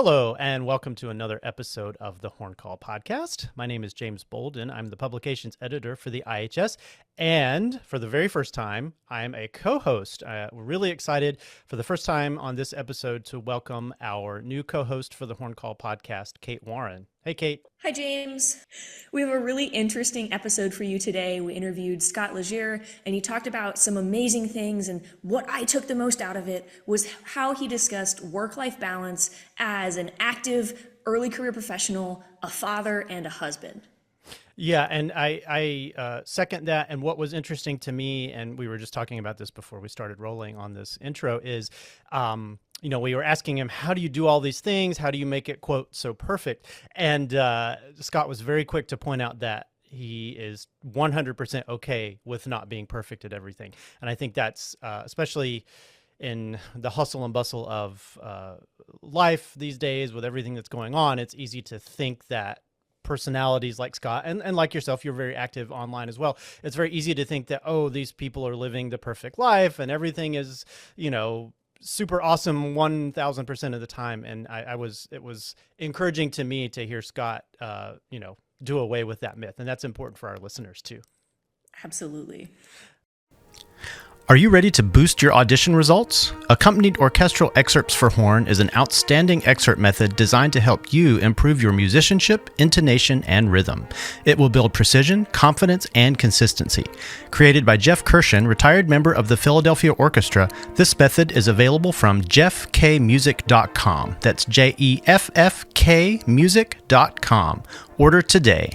Hello, and welcome to another episode of the Horn Call Podcast. My name is James Bolden. I'm the publications editor for the IHS, and for the very first time, I'm a co-host. We're really excited for the first time on this episode to welcome our new co-host for the Horn Call Podcast, Kate Warren. Hey, Kate. Hi, James. We have a really interesting episode for you today. We interviewed Scott Leger, and he talked about some amazing things, and what I took the most out of it was how he discussed work-life balance as an active early career professional, a father, and a husband. Yeah, and I second that. And what was interesting to me, and we were just talking about this before we started rolling on this intro, is we were asking him, how do you do all these things? How do you make it, quote, so perfect? And Scott was very quick to point out that he is 100% okay with not being perfect at everything. And I think that's especially in the hustle and bustle of life these days with everything that's going on, it's easy to think that personalities like Scott and like yourself, you're very active online as well. It's very easy to think that, oh, these people are living the perfect life and everything is, super awesome 1,000% of the time. And it was encouraging to me to hear Scott, do away with that myth. And that's important for our listeners too. Absolutely. Are you ready to boost your audition results? Accompanied orchestral excerpts for horn is an outstanding excerpt method designed to help you improve your musicianship, intonation, and rhythm. It will build precision, confidence, and consistency. Created by Jeff Kirshen, retired member of the Philadelphia Orchestra, this method is available from jeffkmusic.com. That's JEFFK music.com. Order today.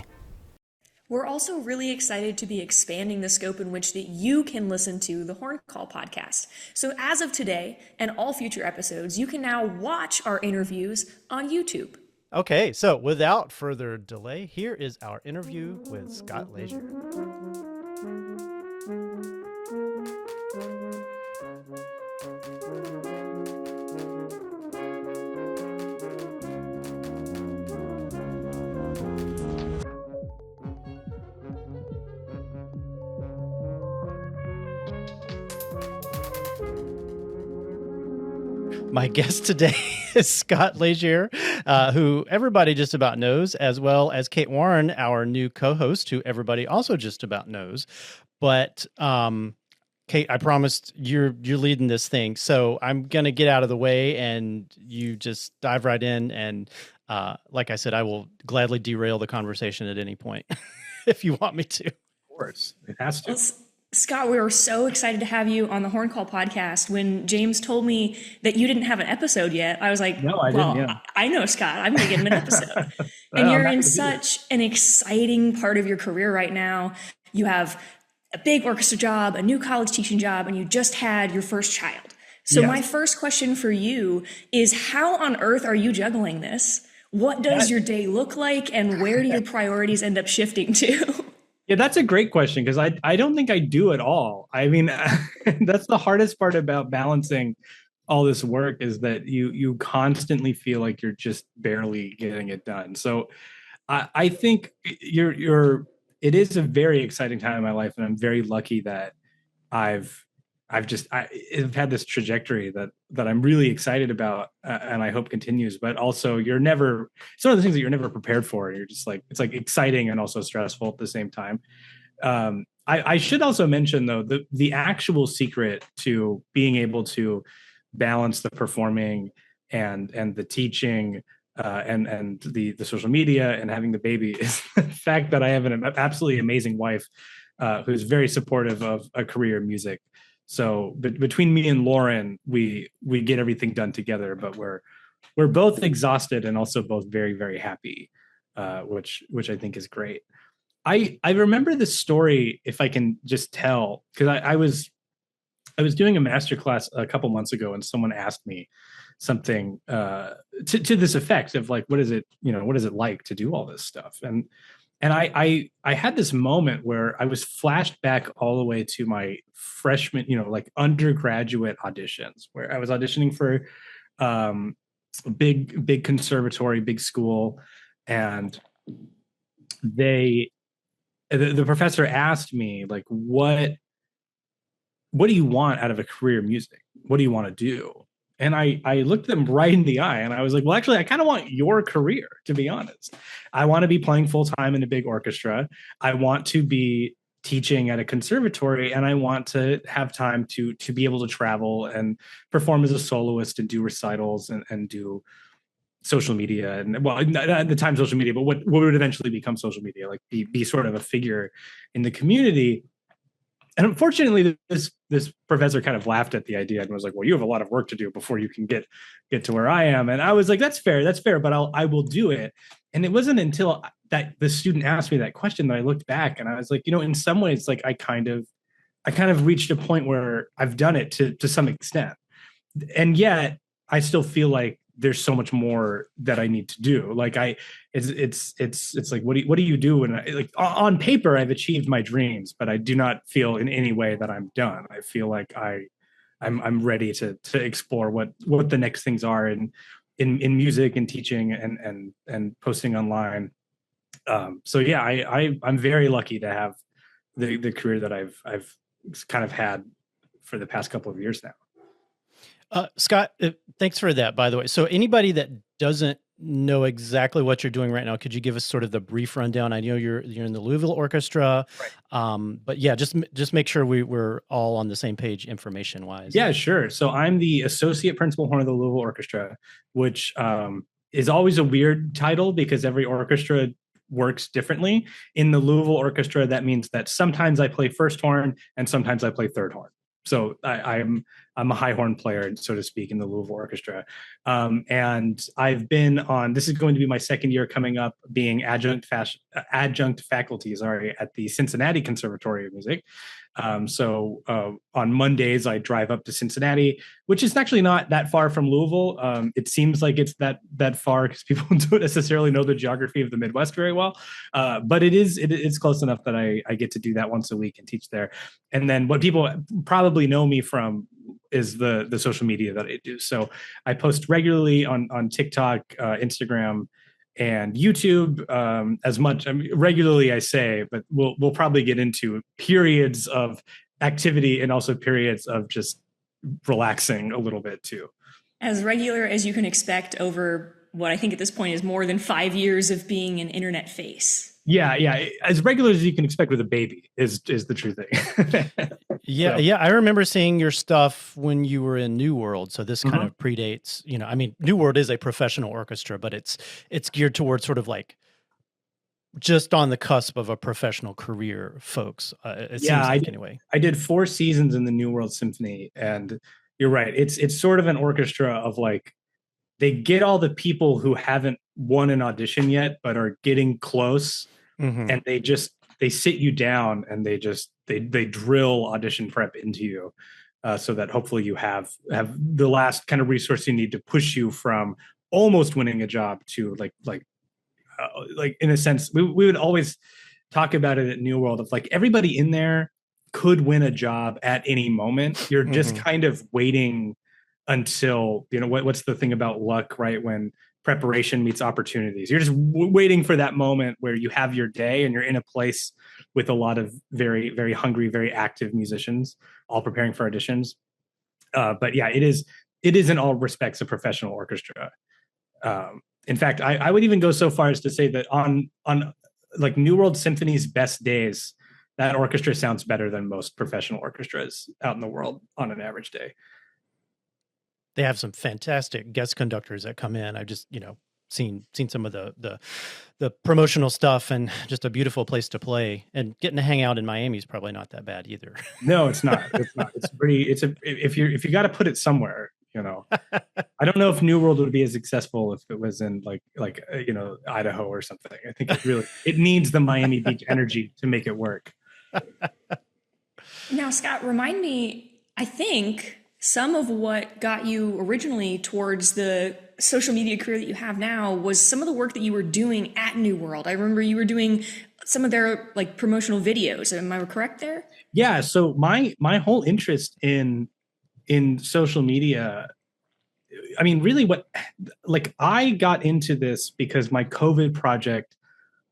We're also really excited to be expanding the scope in which that you can listen to the Horn Call podcast. So as of today and all future episodes, you can now watch our interviews on YouTube. Okay, so without further delay, here is our interview with Scott Leger. My guest today is Scott Leger, who everybody just about knows, as well as Kate Warren, our new co-host, who everybody also just about knows. But Kate, I promised you're leading this thing, so I'm gonna get out of the way and you just dive right in. And like I said, I will gladly derail the conversation at any point if you want me to. Of course, it has to. Scott, we were so excited to have you on the Horn Call podcast. When James told me that you didn't have an episode yet, I was like, no, I didn't. Yeah. I know Scott. I'm going to get him an episode. And you're in such an exciting part of your career right now. You have a big orchestra job, a new college teaching job, and you just had your first child. So my first question for you is, how on earth are you juggling this? What does your day look like, and where do your priorities end up shifting to? Yeah, that's a great question, because I don't think I do at all. I mean, that's the hardest part about balancing all this work, is that you constantly feel like you're just barely getting it done. So I think it is a very exciting time in my life, and I'm very lucky that I've had this trajectory that I'm really excited about, and I hope continues. But also, it's one of the things that you're never prepared for. You're just like, it's like exciting and also stressful at the same time. I should also mention, though, the actual secret to being able to balance the performing and the teaching and the social media and having the baby is the fact that I have an absolutely amazing wife who's very supportive of a career in music. So between me and Lauren, we get everything done together, but we're both exhausted and also both very, very happy, which I think is great. I remember this story, if I can just tell, because I was doing a masterclass a couple months ago, and someone asked me something to this effect of like, what is it like to do all this stuff? And I had this moment where I was flashed back all the way to my freshman, like undergraduate auditions, where I was auditioning for a big conservatory, big school. And the professor asked me, like, what do you want out of a career in music? What do you want to do? And I looked them right in the eye and I was like, well, actually, I kind of want your career, to be honest. I want to be playing full time in a big orchestra. I want to be teaching at a conservatory, and I want to have time to be able to travel and perform as a soloist and do recitals and do social media. And well, not at the time social media, but what would eventually become social media, like be sort of a figure in the community. And unfortunately, this professor kind of laughed at the idea and was like, "Well, you have a lot of work to do before you can get to where I am." And I was like, "That's fair, but I will do it." And it wasn't until that the student asked me that question that I looked back and I was like, in some ways, like I kind of reached a point where I've done it to some extent, and yet I still feel like there's so much more that I need to do. Like it's like, what do you do? And like on paper, I've achieved my dreams, but I do not feel in any way that I'm done. I feel like I'm ready to explore what the next things are in music and teaching and posting online. So yeah, I'm very lucky to have the career that I've kind of had for the past couple of years now. Scott, thanks for that, by the way. So anybody that doesn't know exactly what you're doing right now, could you give us sort of the brief rundown? I know you're in the Louisville Orchestra, right. But yeah, just make sure we're all on the same page information wise. Yeah, sure. So I'm the associate principal horn of the Louisville Orchestra, which is always a weird title because every orchestra works differently. In the Louisville Orchestra, that means that sometimes I play first horn and sometimes I play third horn. So I'm a high horn player, so to speak, in the Louisville Orchestra. And I've been on, this is going to be my second year coming up, being adjunct faculty, at the Cincinnati Conservatory of Music. So on Mondays, I drive up to Cincinnati, which is actually not that far from Louisville. It seems like it's that far because people don't necessarily know the geography of the Midwest very well. But it's close enough that I get to do that once a week and teach there. And then what people probably know me from is the social media that I do. So I post regularly on TikTok, Instagram, and YouTube, as much regularly I say, but we'll probably get into periods of activity and also periods of just relaxing a little bit too. As regular as you can expect over what I think at this point is more than 5 years of being an internet face. Yeah. As regular as you can expect with a baby is the true thing. Yeah. I remember seeing your stuff when you were in New World. So this kind of predates, New World is a professional orchestra, but it's geared towards sort of like just on the cusp of a professional career, folks. It seems like anyway. I did 4 seasons in the New World Symphony, and you're right. It's sort of an orchestra of like, they get all the people who haven't won an audition yet, but are getting close. Mm-hmm. And they sit you down and they drill audition prep into you, so that hopefully you have the last kind of resource you need to push you from almost winning a job to like in a sense, we would always talk about it at New World of like everybody in there could win a job at any moment. You're just kind of waiting until, what's the thing about luck, right? When preparation meets opportunities, you're just waiting for that moment where you have your day and you're in a place with a lot of very, very hungry, very active musicians all preparing for auditions. But yeah, it is in all respects a professional orchestra. In fact, I would even go so far as to say that on like New World Symphony's best days, that orchestra sounds better than most professional orchestras out in the world on an average day. They have some fantastic guest conductors that come in. I've just, seen some of the promotional stuff, and just a beautiful place to play. And getting to hang out in Miami is probably not that bad either. No, it's not. It's not. If you got to put it somewhere, I don't know if New World would be as successful if it was in like Idaho or something. I think it needs the Miami Beach energy to make it work. Now, Scott, remind me, I think some of what got you originally towards the social media career that you have now was some of the work that you were doing at New World. I remember you were doing some of their like promotional videos. Am I correct there? Yeah. So my whole interest in social media, I mean, really I got into this because my COVID project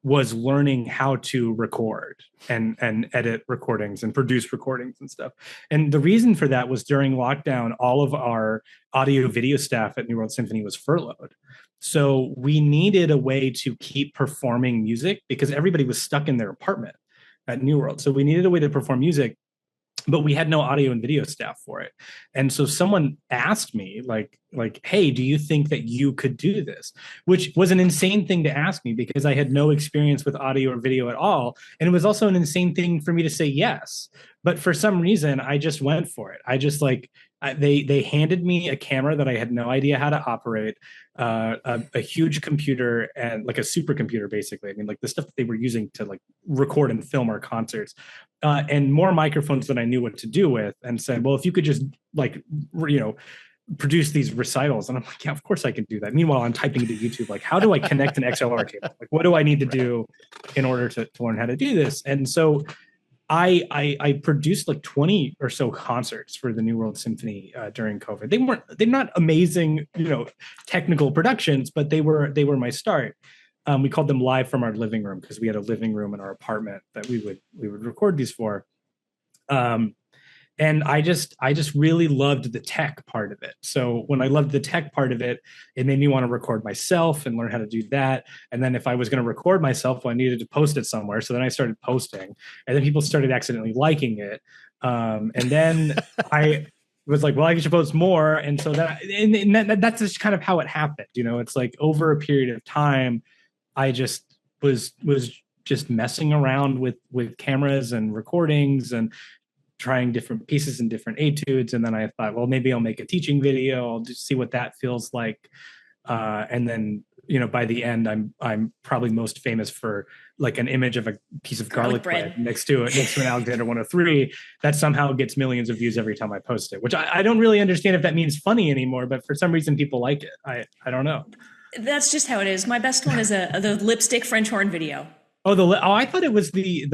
was learning how to record and edit recordings and produce recordings and stuff. And the reason for that was during lockdown, all of our audio video staff at New World Symphony was furloughed. So we needed a way to keep performing music because everybody was stuck in their apartment at New World. So we needed a way to perform music, but we had no audio and video staff for it. And so someone asked me like, hey, do you think that you could do this? Which was an insane thing to ask me because I had no experience with audio or video at all. And it was also an insane thing for me to say yes. But for some reason, I just went for it. I just they handed me a camera that I had no idea how to operate, a huge computer and like a supercomputer, basically. I mean, like the stuff that they were using to like record and film our concerts, and more microphones than I knew what to do with, and said, well, if you could just like, produce these recitals. And I'm like, yeah, of course I can do that. Meanwhile, I'm typing into YouTube, like, how do I connect an XLR cable? Like, what do I need to do in order to learn how to do this? And so I produced like 20 or so concerts for the New World Symphony during COVID. They're not amazing, technical productions, but they were my start. We called them live from our living room because we had a living room in our apartment that we would record these for. And I just really loved the tech part of it. So when I loved the tech part of it, it made me want to record myself and learn how to do that. And then if I was going to record myself, well, I needed to post it somewhere. So then I started posting, and then people started accidentally liking it. And then I was like, well, I should post more. And so that's just kind of how it happened. It's like over a period of time, I just was just messing around with cameras and recordings and trying different pieces and different etudes. And then I thought, well, maybe I'll make a teaching video. I'll just see what that feels like. And then, by the end, I'm probably most famous for like an image of a piece of garlic bread next to an Alexander 103 that somehow gets millions of views every time I post it, which I don't really understand if that means funny anymore, but for some reason people like it. I don't know. That's just how it is. My best one is the lipstick French horn video. I thought it was the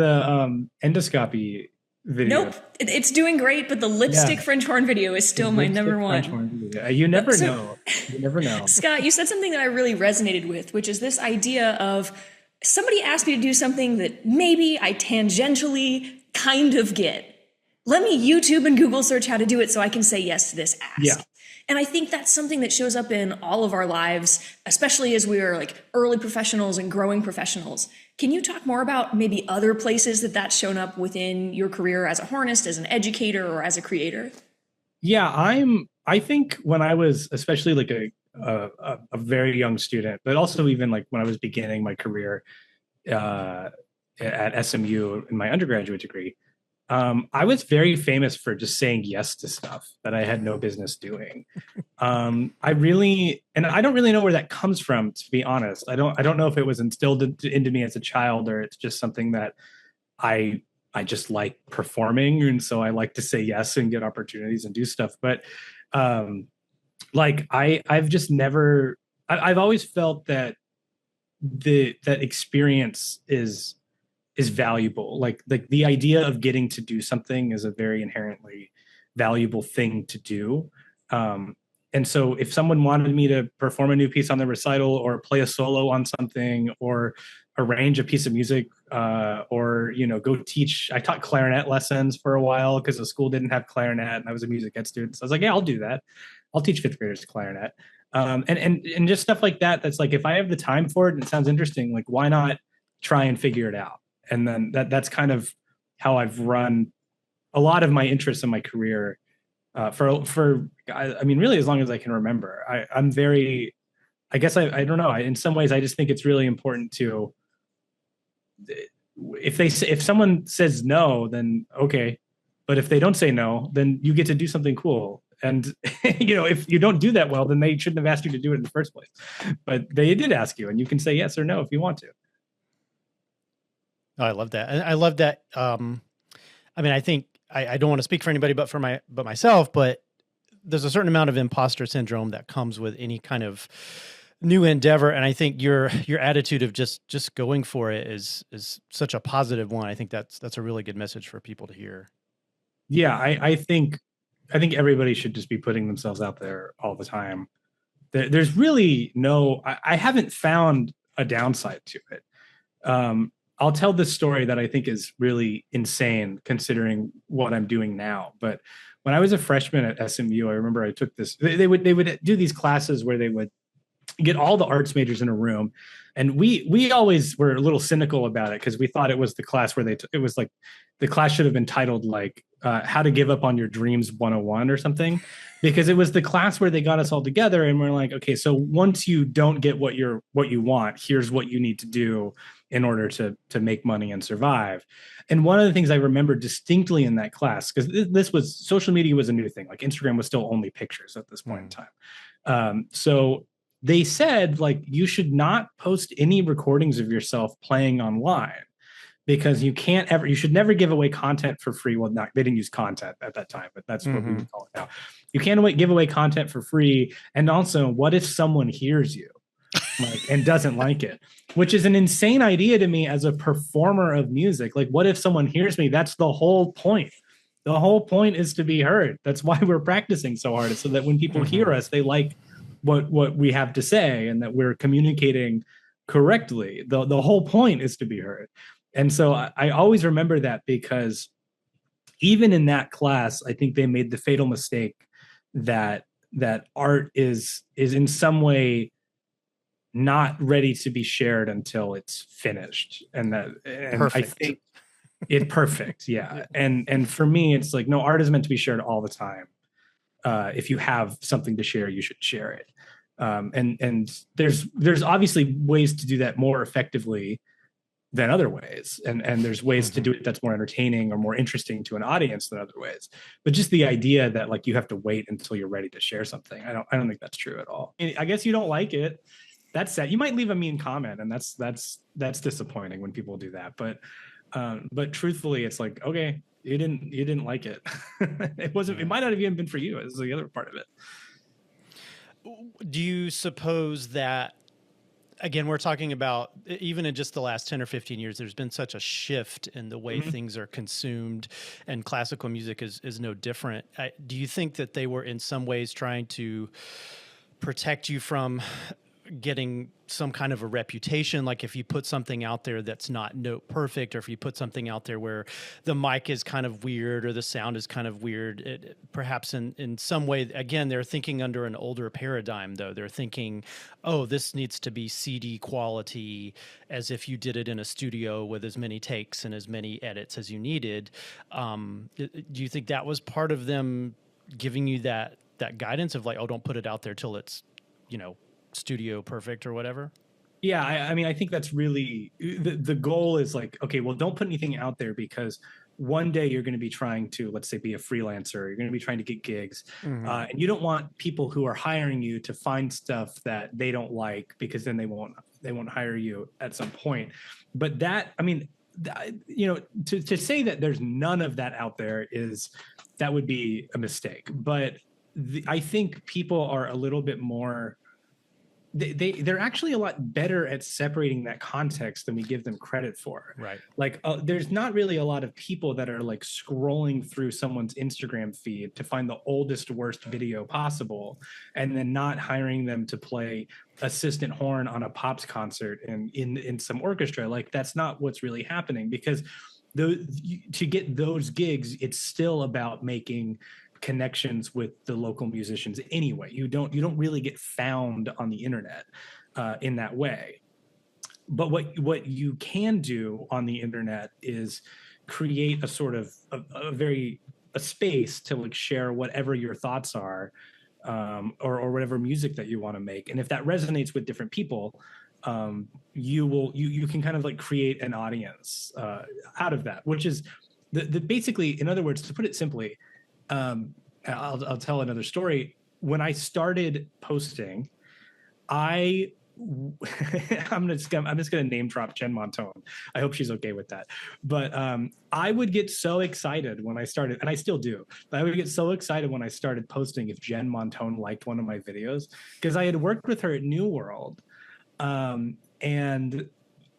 endoscopy video. Nope, it's doing great, but the lipstick French horn video is still my number one. You never know. You never know. Scott, you said something that I really resonated with, which is this idea of somebody asked me to do something that maybe I tangentially kind of get. Let me YouTube and Google search how to do it so I can say yes to this ask. Yeah. And I think that's something that shows up in all of our lives, especially as we are like early professionals and growing professionals. Can you talk more about maybe other places that's shown up within your career as a hornist, as an educator, or as a creator? Yeah, I think when I was especially like a very young student, but also even like when I was beginning my career at SMU in my undergraduate degree, I was very famous for just saying yes to stuff that I had no business doing. I don't really know where that comes from, to be honest. I don't know if it was instilled into me as a child, or it's just something that I just like performing, and so I like to say yes and get opportunities and do stuff. But I've just never. I've always felt that that experience is valuable. Like the idea of getting to do something is a very inherently valuable thing to do. And so if someone wanted me to perform a new piece on the recital, or play a solo on something, or arrange a piece of music, or go teach. I taught clarinet lessons for a while because the school didn't have clarinet, and I was a music ed student. So I was like, yeah, I'll do that. I'll teach fifth graders clarinet. And just stuff like that. That's like, if I have the time for it and it sounds interesting, like, why not try and figure it out? And then that's kind of how I've run a lot of my interests in my career for really as long as I can remember. I'm very, I guess I don't know. In some ways, I just think it's really important to, if someone says no, then okay. But if they don't say no, then you get to do something cool. And, if you don't do that well, then they shouldn't have asked you to do it in the first place. But they did ask you, and you can say yes or no if you want to. Oh, I love that. And I love that. I think I don't want to speak for anybody but myself, but there's a certain amount of imposter syndrome that comes with any kind of new endeavor. And I think your attitude of just going for it is such a positive one. I think that's a really good message for people to hear. Yeah, I think everybody should just be putting themselves out there all the time. There's really I haven't found a downside to it. I'll tell this story that I think is really insane considering what I'm doing now. But when I was a freshman at SMU, I remember I took this. They would do these classes where they would get all the arts majors in a room, and we always were a little cynical about it because we thought it was the class where it was like the class should have been titled like how to give up on your dreams 101 or something, because it was the class where they got us all together and we're like, okay, so once you don't get what you want, here's what you need to do in order to make money and survive. And one of the things I remember distinctly in that class, because this was, social media was a new thing, like Instagram was still only pictures at this point in time. So they said, like, you should not post any recordings of yourself playing online because you should never give away content for free. Well, they didn't use content at that time, but that's what we would call it now. You can't give away content for free. And also, what if someone hears you and doesn't like it? Which is an insane idea to me as a performer of music. Like, what if someone hears me? That's the whole point. The whole point is to be heard. That's why we're practicing so hard, so that when people hear us, they like what we have to say and that we're communicating correctly. The whole point is to be heard. And so I always remember that, because even in that class, I think they made the fatal mistake that art is in some way not ready to be shared until it's finished. And I think it's perfect. Yeah. And for me, it's like, no, art is meant to be shared all the time. If you have something to share, you should share it. And there's obviously ways to do that more effectively than other ways. And there's ways to do it that's more entertaining or more interesting to an audience than other ways. But just the idea that like you have to wait until you're ready to share something, I don't think that's true at all. I guess you don't like it. That's sad. You might leave a mean comment, and that's disappointing when people do that. But truthfully, it's like, okay, you didn't like it. It might not have even been for you. This is the other part of it. Do you suppose that, again, we're talking about even in just the last 10 or 15 years, there's been such a shift in the way things are consumed, and classical music is no different. Do you think that they were in some ways trying to protect you from getting some kind of a reputation? Like if you put something out there that's not note perfect, or if you put something out there where the mic is kind of weird or the sound is kind of weird, perhaps in some way, again, they're thinking under an older paradigm though. They're thinking, oh, this needs to be CD quality, as if you did it in a studio with as many takes and as many edits as you needed. Do you think that was part of them giving you that guidance of like, oh, don't put it out there till it's, studio perfect or whatever? Yeah, I mean, I think that's really the goal is like, okay, well, don't put anything out there because one day you're going to be trying to, let's say, be a freelancer. You're going to be trying to get gigs, and you don't want people who are hiring you to find stuff that they don't like, because then they won't hire you at some point. But that, I mean, to say that there's none of that out there that would be a mistake. But I think people are a little bit more. They're actually a lot better at separating that context than we give them credit for. Right. Like there's not really a lot of people that are like scrolling through someone's Instagram feed to find the oldest, worst video possible, and then not hiring them to play assistant horn on a Pops concert in some orchestra. Like that's not what's really happening, because to get those gigs, it's still about making connections with the local musicians anyway. You don't really get found on the internet in that way. But what you can do on the internet is create a sort of a space to like share whatever your thoughts are, or whatever music that you want to make. And if that resonates with different people, you can kind of like create an audience out of that, which is the basically, in other words, to put it simply, I'll tell another story. When I started posting, I'm just gonna name drop Jen Montone. I hope she's okay with that. But I would get so excited when I started, and I still do. But I would get so excited when I started posting if Jen Montone liked one of my videos, because I had worked with her at New World, and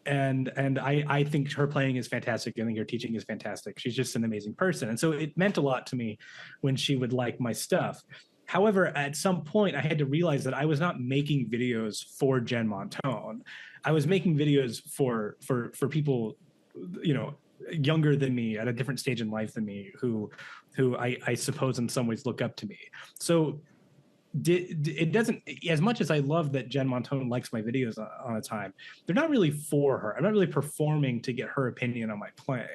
I think her playing is fantastic. I think her teaching is fantastic. She's just an amazing person. And so it meant a lot to me when she would like my stuff. However, at some point, I had to realize that I was not making videos for Jen Montone. I was making videos for people, you know, younger than me at a different stage in life than me, who I suppose in some ways look up to me. So it doesn't, as much as I love that Jen Montone likes my videos on a time, they're not really for her. I'm not really performing to get her opinion on my playing.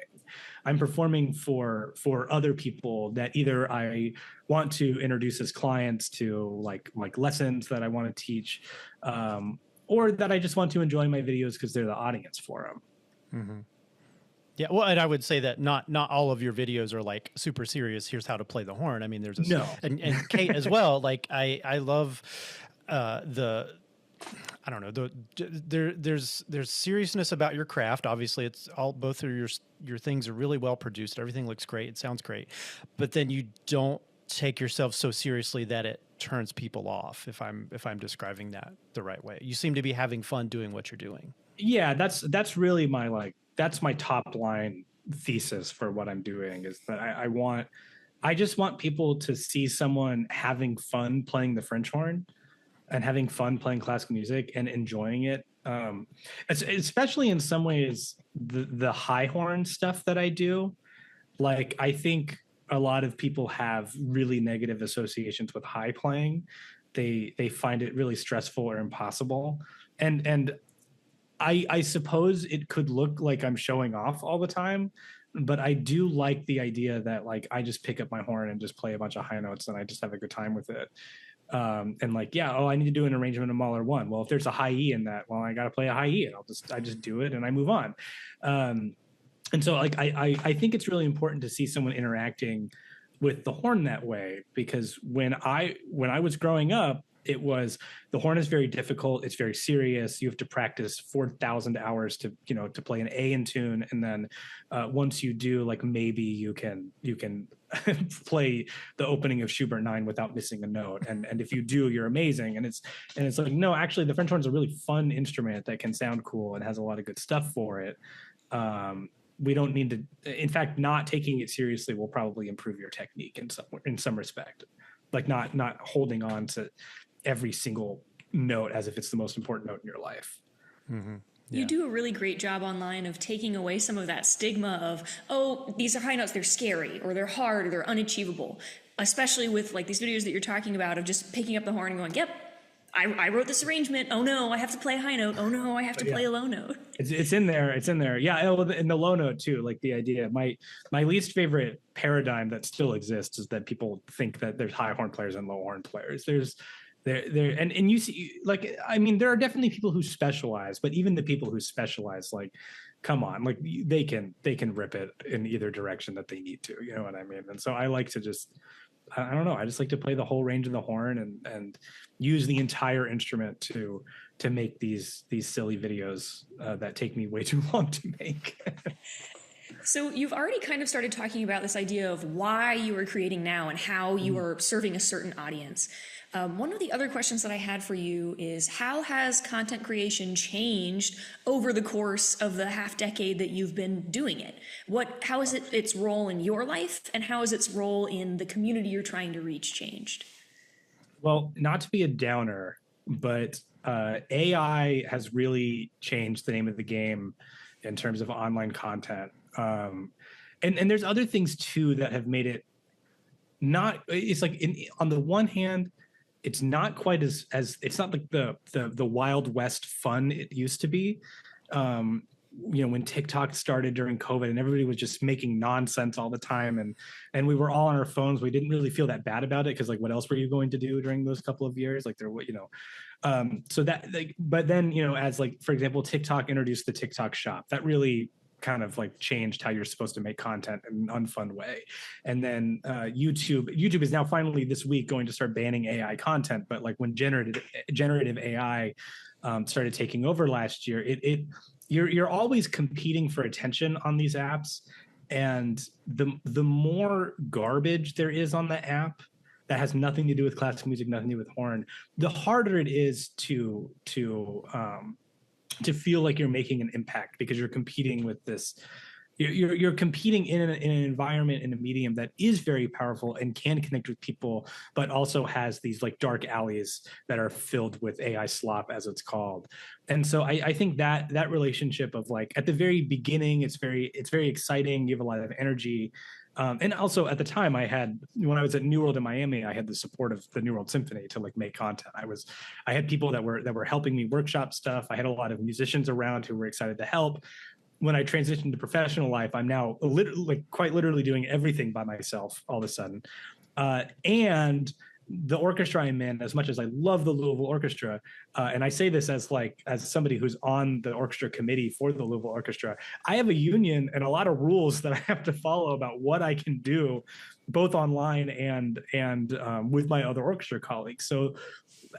I'm performing for other people that either I want to introduce as clients to, like lessons that I want to teach, or that I just want to enjoy my videos because they're the audience for them. Mm-hmm. Yeah, well, and I would say that not all of your videos are like super serious. Here's how to play the horn. I mean, there's and Kate as well. Like I love the, I don't know, there's seriousness about your craft. Obviously, it's all, both of your things are really well produced. Everything looks great. It sounds great, but then you don't take yourself so seriously that it turns people off. If I'm describing that the right way, you seem to be having fun doing what you're doing. Yeah, that's really my that's my top line thesis for what I'm doing, is that I just want people to see someone having fun playing the French horn and having fun playing classical music and enjoying it. Especially in some ways, the high horn stuff that I do, like, I think a lot of people have really negative associations with high playing. They find it really stressful or impossible. And I suppose it could look like I'm showing off all the time, but I do like the idea that, like, I just pick up my horn and just play a bunch of high notes and I just have a good time with it. And like, yeah, I need to do an arrangement of Mahler 1. Well, if there's a high E in that, well, I got to play a high E, and I just do it and I move on. And so, like, I think it's really important to see someone interacting with the horn that way, because when I was growing up, it was, the horn is very difficult. It's very serious. You have to practice 4,000 hours to play an A in tune. And then once you do, like, maybe you can play the opening of Schubert 9 without missing a note. And if you do, you're amazing. And it's like, no, actually the French horn is a really fun instrument that can sound cool and has a lot of good stuff for it. We don't need to, in fact, not taking it seriously will probably improve your technique in some respect. Like, not holding on to every single note as if it's the most important note in your life. Mm-hmm. Yeah. You do a really great job online of taking away some of that stigma of, oh, these are high notes, they're scary, or they're hard, or they're unachievable. Especially with, like, these videos that you're talking about of just picking up the horn and going, yep, I wrote this arrangement. Oh no, I have to play a high note. Oh no, I have to play a low note. It's in there. It's in there. Yeah, in the low note too. Like, the idea, my least favorite paradigm that still exists is that people think that there's high horn players and low horn players. And you see, like, I mean, there are definitely people who specialize, but even the people who specialize, like, come on, like, they can rip it in either direction that they need to. You know what I mean? And so I like to just, I don't know, I just like to play the whole range of the horn and use the entire instrument to make these silly videos that take me way too long to make. So you've already kind of started talking about this idea of why you are creating now and how you are serving a certain audience. One of the other questions that I had for you is, how has content creation changed over the course of the half decade that you've been doing it? How is its role in your life, and how is its role in the community you're trying to reach changed? Well, not to be a downer, but AI has really changed the name of the game in terms of online content. And there's other things too that have made it not, it's like, on the one hand, it's not quite as it's not like the Wild West fun it used to be. When TikTok started during COVID and everybody was just making nonsense all the time, and we were all on our phones, we didn't really feel that bad about it, because, like, what else were you going to do during those couple of years? Like, so that, like, but then, as, like, for example, TikTok introduced the TikTok shop, that really kind of, like, changed how you're supposed to make content in an unfun way. And then YouTube is now finally this week going to start banning AI content. But, like, when generative AI started taking over last year, you're always competing for attention on these apps, and the more garbage there is on the app that has nothing to do with classical music, nothing to do with horn, the harder it is to feel like you're making an impact, because you're competing with this you're competing in an environment, in a medium that is very powerful and can connect with people, but also has these like dark alleys that are filled with AI slop, as it's called. And so I think that relationship of like at the very beginning, it's very exciting. You have a lot of energy. And also at the time when I was at New World in Miami, I had the support of the New World Symphony to like make content. I had people that were helping me workshop stuff. I had a lot of musicians around who were excited to help. When I transitioned to professional life, I'm now quite literally doing everything by myself all of a sudden. And the orchestra I'm in, as much as I love the Louisville Orchestra, and I say this as somebody who's on the orchestra committee for the Louisville Orchestra, I have a union and a lot of rules that I have to follow about what I can do, both online and with my other orchestra colleagues. So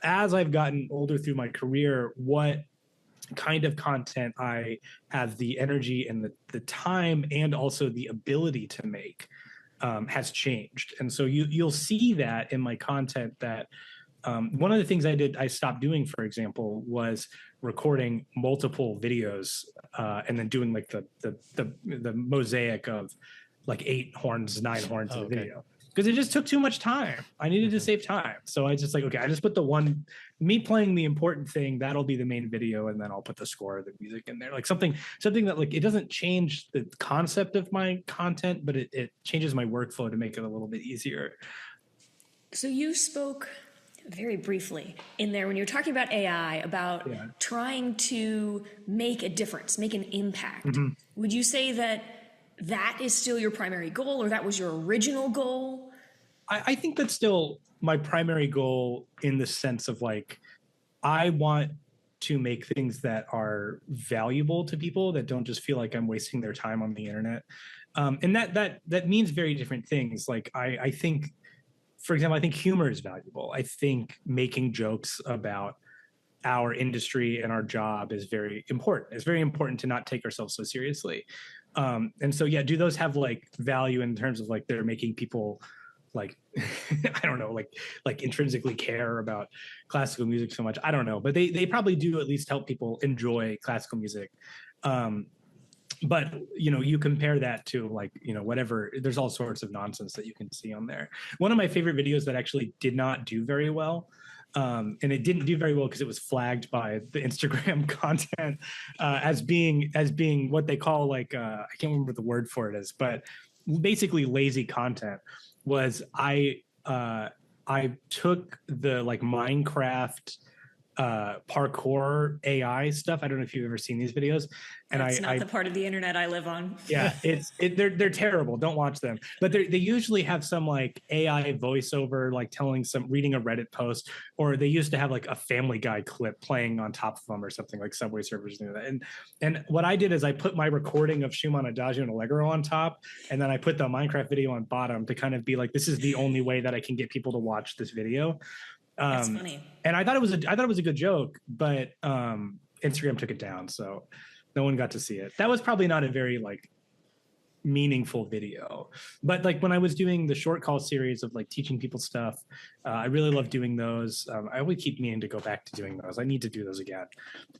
as I've gotten older through my career, what kind of content I have the energy and the time and also the ability to make has changed. And so you'll see that in my content that one of the things I stopped doing, for example, was recording multiple videos and then doing like the mosaic of like 8 horns, 9 horns in a video. Because it just took too much time. I needed to save time. So I just I just put me playing the important thing, that'll be the main video, and then I'll put the score of the music in there. Like something that like it doesn't change the concept of my content, but it changes my workflow to make it a little bit easier. So you spoke very briefly in there when you were talking about AI, about trying to make a difference, make an impact. Would you say that is still your primary goal, or that was your original goal? I think that's still my primary goal, in the sense of like, I want to make things that are valuable to people, that don't just feel like I'm wasting their time on the internet. And that means very different things. Like I think, for example, I think humor is valuable. I think making jokes about our industry and our job is very important. It's very important to not take ourselves so seriously. And so, do those have like value in terms of like they're making people like, I don't know, like intrinsically care about classical music so much? I don't know, but they probably do at least help people enjoy classical music. But you compare that to like, whatever, there's all sorts of nonsense that you can see on there. One of my favorite videos that actually did not do very well, and it didn't do very well because it was flagged by the Instagram content as being what they call like I can't remember the word for it is, but basically lazy content. Was I took the like Minecraft parkour AI stuff. I don't know if you've ever seen these videos. And That's not the part of the internet I live on. Yeah, they're terrible. Don't watch them. But they usually have some like AI voiceover, like reading a Reddit post, or they used to have like a Family Guy clip playing on top of them or something, like Subway Surfers do that. And what I did is I put my recording of Schumann, Adagio, and Allegro on top, and then I put the Minecraft video on bottom to kind of be like, this is the only way that I can get people to watch this video. That's funny. And I thought it was a good joke, but Instagram took it down, so no one got to see it. That was probably not a very like meaningful video. But like when I was doing the short call series of like teaching people stuff, I really love doing those. I always keep meaning to go back to doing those. I need to do those again.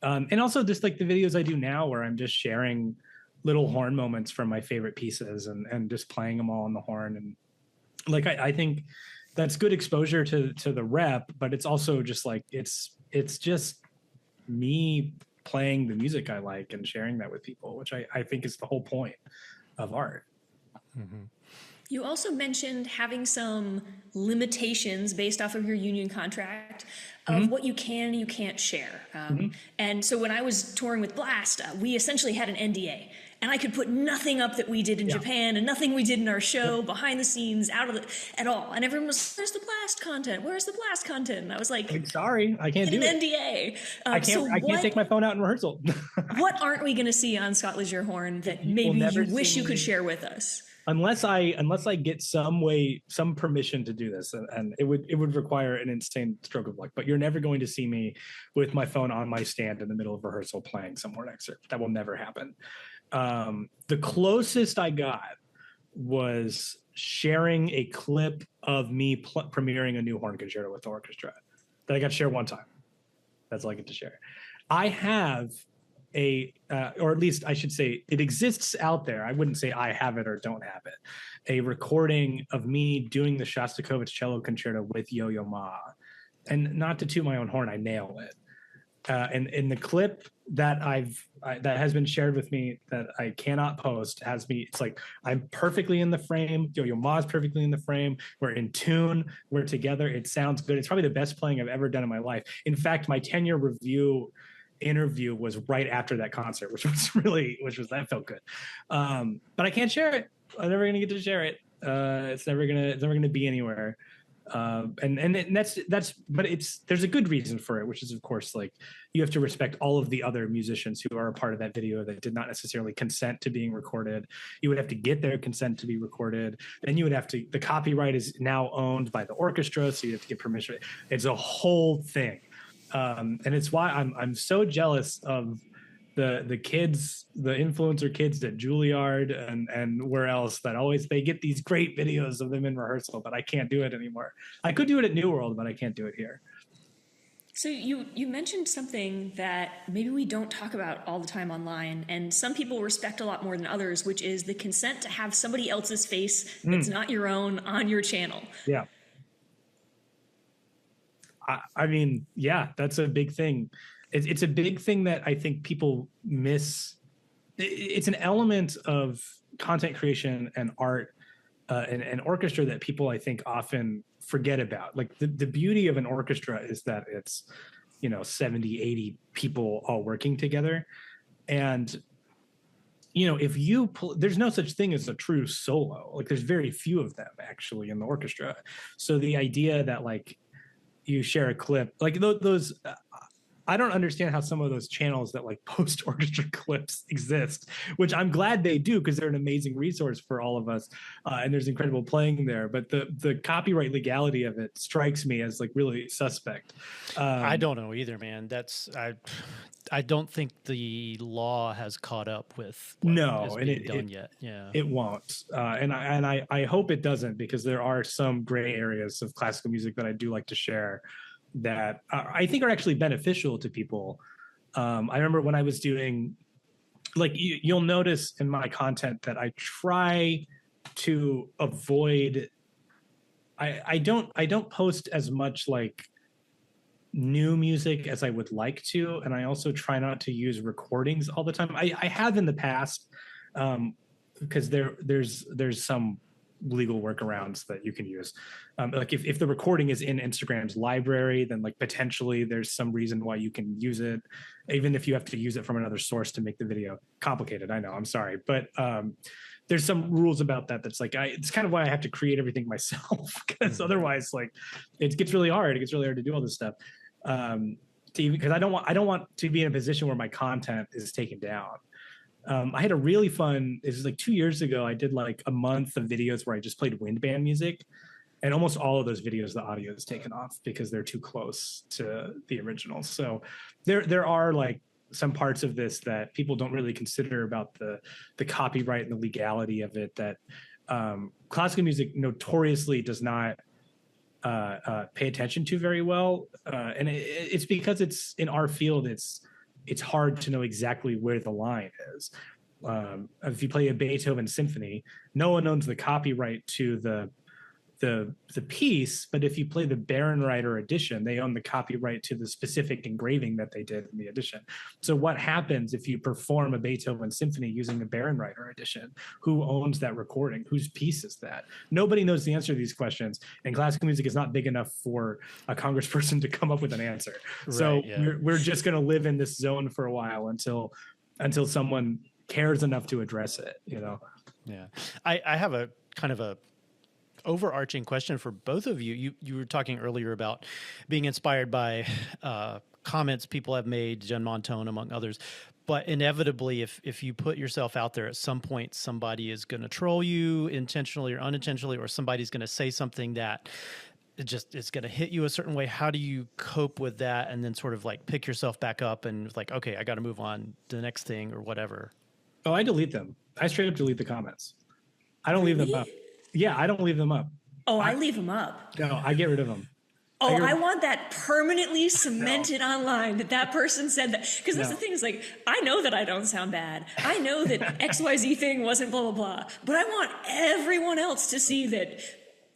And also just like the videos I do now, where I'm just sharing little horn moments from my favorite pieces and just playing them all on the horn. And like I think that's good exposure to the rep, but it's also just like it's just me playing the music I like and sharing that with people, which I think is the whole point of art. Mm-hmm. You also mentioned having some limitations based off of your union contract of what you can and you can't share. And so when I was touring with Blast, we essentially had an NDA. And I could put nothing up that we did in Japan and nothing we did in our show behind the scenes at all. And everyone was, where's the Blast content? Where's the Blast content? And I was like, I'm sorry, I can't do an it. NDA. I can't take my phone out in rehearsal. What aren't we going to see on Scott Leger Horn that maybe you wish you could share with us? Unless I get some permission to do this, and it would require an insane stroke of luck. But you're never going to see me with my phone on my stand in the middle of rehearsal playing some horn excerpt. That will never happen. The closest I got was sharing a clip of me premiering a new horn concerto with the orchestra that I got to share one time. That's all I get to share. I have or at least I should say it exists out there. I wouldn't say I have it or don't have it. A recording of me doing the Shostakovich cello concerto with Yo-Yo Ma. And not to toot my own horn, I nail it. And in the clip that that has been shared with me that I cannot post has me. It's like I'm perfectly in the frame. Yo-Yo Ma's perfectly in the frame. We're in tune. We're together. It sounds good. It's probably the best playing I've ever done in my life. In fact, my 10-year review interview was right after that concert, that felt good. But I can't share it. I'm never gonna get to share it. It's never gonna be anywhere. There's a good reason for it, which is of course like you have to respect all of the other musicians who are a part of that video that did not necessarily consent to being recorded. You would have to get their consent to be recorded. Then you would have to, the copyright is now owned by the orchestra, so you have to get permission. It's a whole thing. And it's why I'm so jealous of the kids, the influencer kids at Juilliard and where else that they get these great videos of them in rehearsal, but I can't do it anymore. I could do it at New World, but I can't do it here. So you mentioned something that maybe we don't talk about all the time online, and some people respect a lot more than others, which is the consent to have somebody else's face that's not your own on your channel. Yeah. I mean, yeah, that's a big thing. It's a big thing that I think people miss. It's an element of content creation and art and orchestra that people, I think, often forget about. Like the beauty of an orchestra is that it's, 70, 80 people all working together. And, there's no such thing as a true solo. Like there's very few of them actually in the orchestra. So the idea that like you share a clip, like those, I don't understand how some of those channels that like post orchestra clips exist, which I'm glad they do because they're an amazing resource for all of us. And there's incredible playing there. But the copyright legality of it strikes me as like really suspect. I don't know either, man. I don't think the law has caught up with what is being done yet. Yeah, it won't. And I hope it doesn't, because there are some gray areas of classical music that I do like to share that I think are actually beneficial to people. I remember when I was doing, like, you'll notice in my content that I try to avoid, I don't post as much like new music as I would like to. And I also try not to use recordings all the time. I have in the past, because there's some legal workarounds that you can use. Like if the recording is in Instagram's library, then like potentially there's some reason why you can use it, even if you have to use it from another source to make the video. Complicated, I know, I'm sorry. But there's some rules about that. That's like, it's kind of why I have to create everything myself, because otherwise like it gets really hard. It gets really hard to do all this stuff. Because I don't want to be in a position where my content is taken down. I had a really fun, it was like 2 years ago, I did like a month of videos where I just played wind band music, and almost all of those videos, the audio is taken off because they're too close to the original. So there are like some parts of this that people don't really consider about the copyright and the legality of it, that classical music notoriously does not pay attention to very well. And it's because it's in our field, it's hard to know exactly where the line is. If you play a Beethoven symphony, no one owns the copyright to the piece, but if you play the Bärenreiter edition, they own the copyright to the specific engraving that they did in the edition. So what happens if you perform a Beethoven symphony using the Bärenreiter edition? Who owns that recording? Whose piece is that? Nobody knows the answer to these questions, and classical music is not big enough for a congressperson to come up with an answer. Right, so yeah. we're just going to live in this zone for a while until someone cares enough to address it, Yeah. I have a kind of a overarching question for both of you. You were talking earlier about being inspired by comments people have made, Jen Montone among others, but inevitably if you put yourself out there, at some point somebody is going to troll you intentionally or unintentionally, or somebody's going to say something that it's going to hit you a certain way. How do you cope with that and then sort of like pick yourself back up and like, okay, I got to move on to the next thing or whatever? Oh, I delete them. I straight up delete the comments. I don't leave them up. Yeah, I don't leave them up. Oh, I leave them up. No, I get rid of them. Oh, I want that permanently cemented online that person said that. Because that's the thing is like, I know that I don't sound bad. I know that XYZ thing wasn't blah, blah, blah. But I want everyone else to see that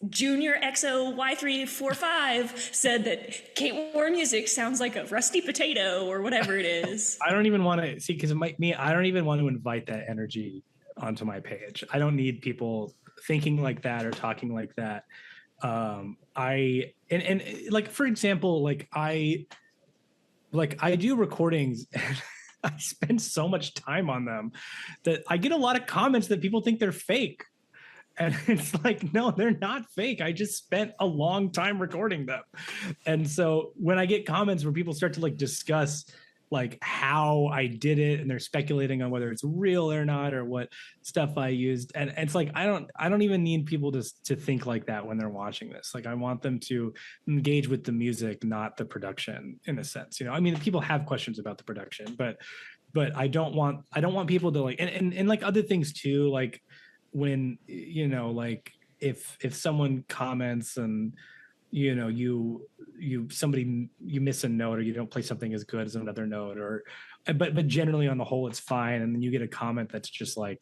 Junior XOY345 said that Kate Warren music sounds like a rusty potato or whatever it is. I don't even want to see, because I don't even want to invite that energy onto my page. I don't need people thinking like that or talking like that. I like, for example, like I do recordings and I spend so much time on them that I get a lot of comments that people think they're fake. And it's like, no, they're not fake. I just spent a long time recording them. And so when I get comments where people start to like discuss like how I did it, and they're speculating on whether it's real or not, or what stuff I used, and it's like I don't even need people to think like that when they're watching this. Like, I want them to engage with the music, not the production, in a sense. You know, I mean, people have questions about the production, but I don't want people to like, and like other things too, like when, you know, like if someone comments and, you know, you miss a note, or you don't play something as good as another note, or but generally on the whole it's fine, and then you get a comment that's just like,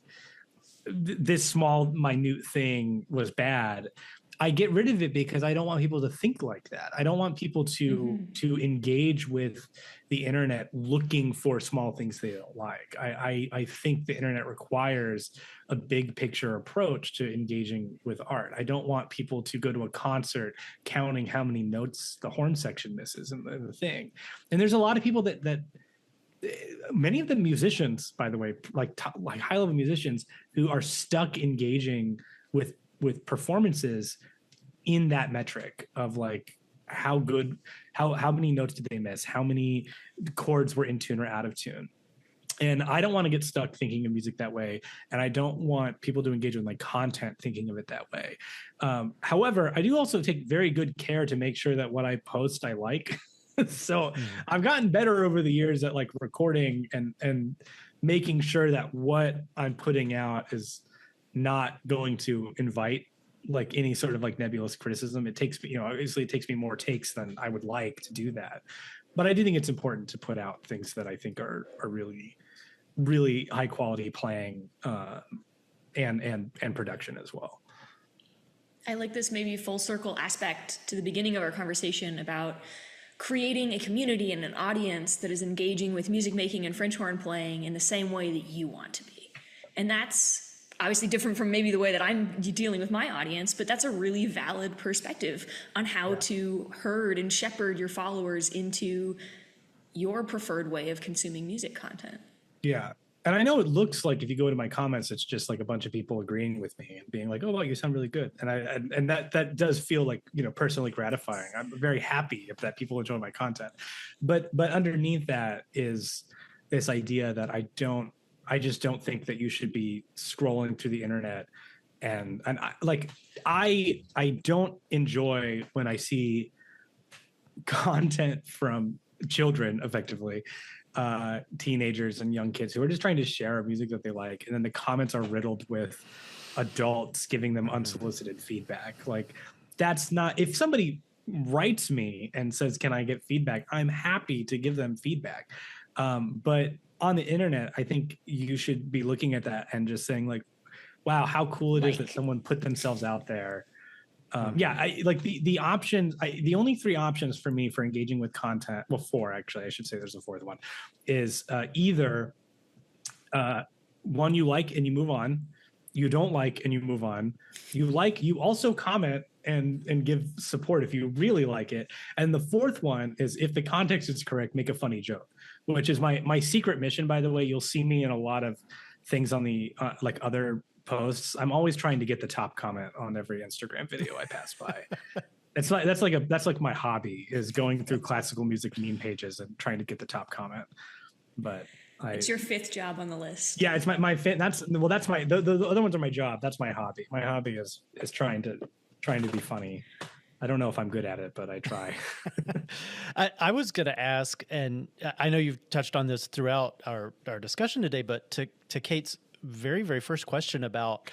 this small minute thing was bad, I get rid of it, because I don't want people to think like that. I don't want people to engage with the internet looking for small things they don't like. I think the internet requires a big picture approach to engaging with art. I don't want people to go to a concert counting how many notes the horn section misses and the thing. And there's a lot of people that many of the musicians, by the way, like high level musicians, who are stuck engaging with performances in that metric of like how many notes did they miss, how many chords were in tune or out of tune. And I don't want to get stuck thinking of music that way, and I don't want people to engage with my content thinking of it that way. However, I do also take very good care to make sure that what I post I like. So I've gotten better over the years at like recording and making sure that what I'm putting out is not going to invite like any sort of like nebulous criticism. It takes me, you know, obviously it takes me more takes than I would like to do that. But I do think it's important to put out things that I think are really, really high quality playing and production as well. I like this maybe full circle aspect to the beginning of our conversation about creating a community and an audience that is engaging with music making and French horn playing in the same way that you want to be. And that's obviously different from maybe the way that I'm dealing with my audience, but that's a really valid perspective on how to herd and shepherd your followers into your preferred way of consuming music content. Yeah. And I know it looks like if you go to my comments, it's just like a bunch of people agreeing with me and being like, "Oh, wow, you sound really good." And that does feel like, you know, personally gratifying. I'm very happy if that people enjoy my content. But underneath that is this idea that I just don't think that you should be scrolling through the internet and I don't enjoy when I see content from children, effectively teenagers and young kids who are just trying to share music that they like, and then the comments are riddled with adults giving them unsolicited feedback. Like, that's not, if somebody writes me and says, "Can I get feedback?" I'm happy to give them feedback. But on the internet, I think you should be looking at that and just saying like, wow, how cool it is that someone put themselves out there. I like the options. The only three options for me for engaging with content, well, four actually, I should say there's a fourth one, is either one you like and you move on, you don't like and you move on, you also comment and give support if you really like it, and the fourth one is, if the context is correct, make a funny joke, which is my secret mission, by the way. You'll see me in a lot of things on the like other posts. I'm always trying to get the top comment on every Instagram video I pass by. That's like my hobby, is going through classical music meme pages and trying to get the top comment. But it's your fifth job on the list. Yeah, it's my fit. That's my the other ones are my job. That's my hobby. My hobby is trying to be funny. I don't know if I'm good at it, but I try. I was going to ask, and I know you've touched on this throughout our discussion today, but to Kate's very, very first question about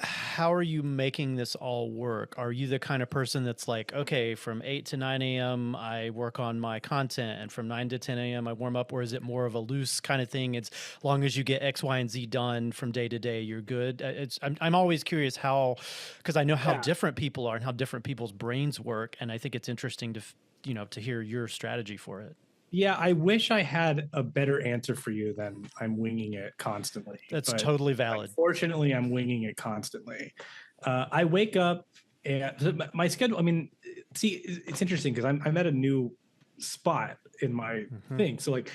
how are you making this all work? Are you the kind of person that's like, okay, from 8 to 9 a.m. I work on my content, and from 9 to 10 a.m. I warm up? Or is it more of a loose kind of thing? It's long as you get X, Y, and Z done from day to day, you're good. I'm always curious how, because I know how different people are and how different people's brains work. And I think it's interesting to, to hear your strategy for it. Yeah, I wish I had a better answer for you than I'm winging it constantly. That's totally valid. Unfortunately, I'm winging it constantly. I wake up and my schedule, I mean, see, it's interesting because I'm at a new spot in my thing. So like,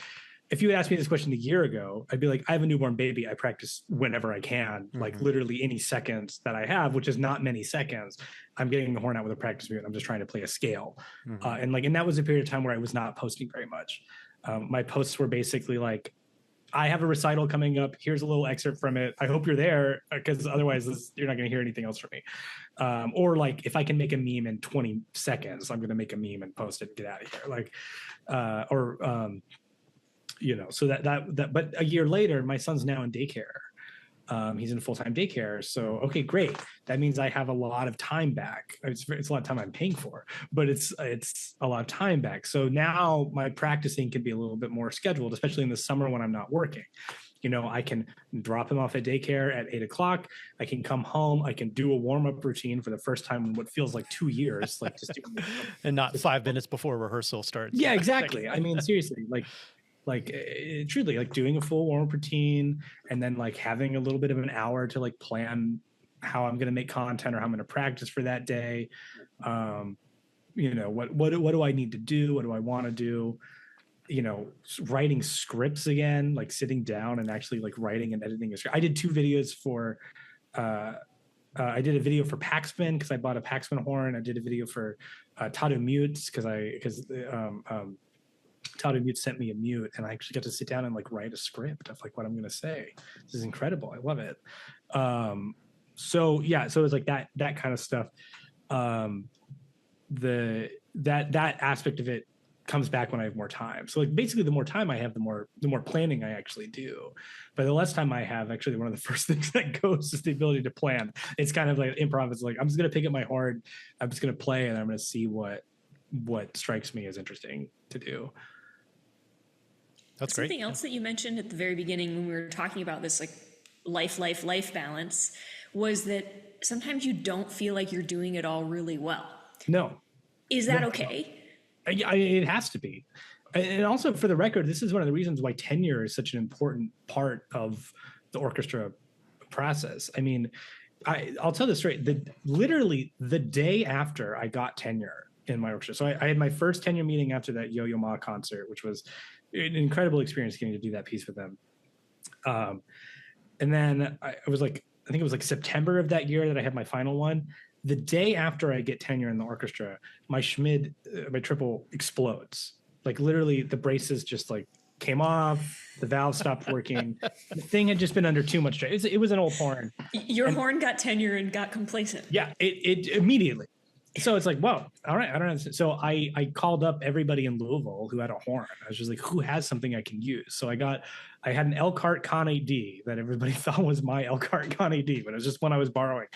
if you had asked me this question a year ago, I'd be like, I have a newborn baby. I practice whenever I can, like literally any seconds that I have, which is not many seconds. I'm getting the horn out with a practice mute. I'm just trying to play a scale. And that was a period of time where I was not posting very much. My posts were basically like, I have a recital coming up. Here's a little excerpt from it. I hope you're there, because otherwise you're not going to hear anything else from me. Or like, if I can make a meme in 20 seconds, I'm going to make a meme and post it and get out of here. Like, so that, but a year later, my son's now in daycare. He's in full-time daycare. So, okay, great. That means I have a lot of time back. It's a lot of time I'm paying for, but it's a lot of time back. So now my practicing can be a little bit more scheduled, especially in the summer when I'm not working. I can drop him off at daycare at 8 o'clock. I can come home. I can do a warm-up routine for the first time in what feels like 2 years, like just doing and not 5 minutes before rehearsal starts. Yeah, exactly. I mean, seriously, truly, like doing a full warm-up routine and then like having a little bit of an hour to like plan how I'm going to make content or how I'm going to practice for that day. What do I need to do? What do I want to do? Writing scripts again, like sitting down and actually like writing and editing a script. I did 2 videos for, I did a video for Paxman because I bought a Paxman horn. I did a video for Tado Mutes because Tado Mute sent me a mute, and I actually got to sit down and like write a script of like what I'm going to say. This is incredible. I love it. So it was like that kind of stuff. That aspect of it comes back when I have more time. So like basically the more time I have, the more planning I actually do. But the less time I have, actually one of the first things that goes is the ability to plan. It's kind of like improv. It's like, I'm just going to pick up my horn. I'm just going to play, and I'm going to see what strikes me as interesting to do. That's great. Something else that you mentioned at the very beginning when we were talking about this like life balance was that sometimes you don't feel like you're doing it all really well. No. Is that okay? It has to be. And also, for the record, this is one of the reasons why tenure is such an important part of the orchestra process. I mean, I'll tell this straight. Literally the day after I got tenure in my orchestra. So I had my first tenure meeting after that Yo-Yo Ma concert, which was an incredible experience getting to do that piece with them. And then I think it was like September of that year that I had my final one. The day after I get tenure in the orchestra, my Schmid, my triple explodes. Like literally the braces just like came off, the valve stopped working. The thing had just been under too much stress. It was an old horn. Your horn got tenure and got complacent. Yeah, it immediately. So it's like, whoa, all right, I don't know. So I called up everybody in Louisville who had a horn. I was just like, who has something I can use? So I had an Elkhart Con 8D that everybody thought was my Elkhart Con 8D, but it was just one I was borrowing.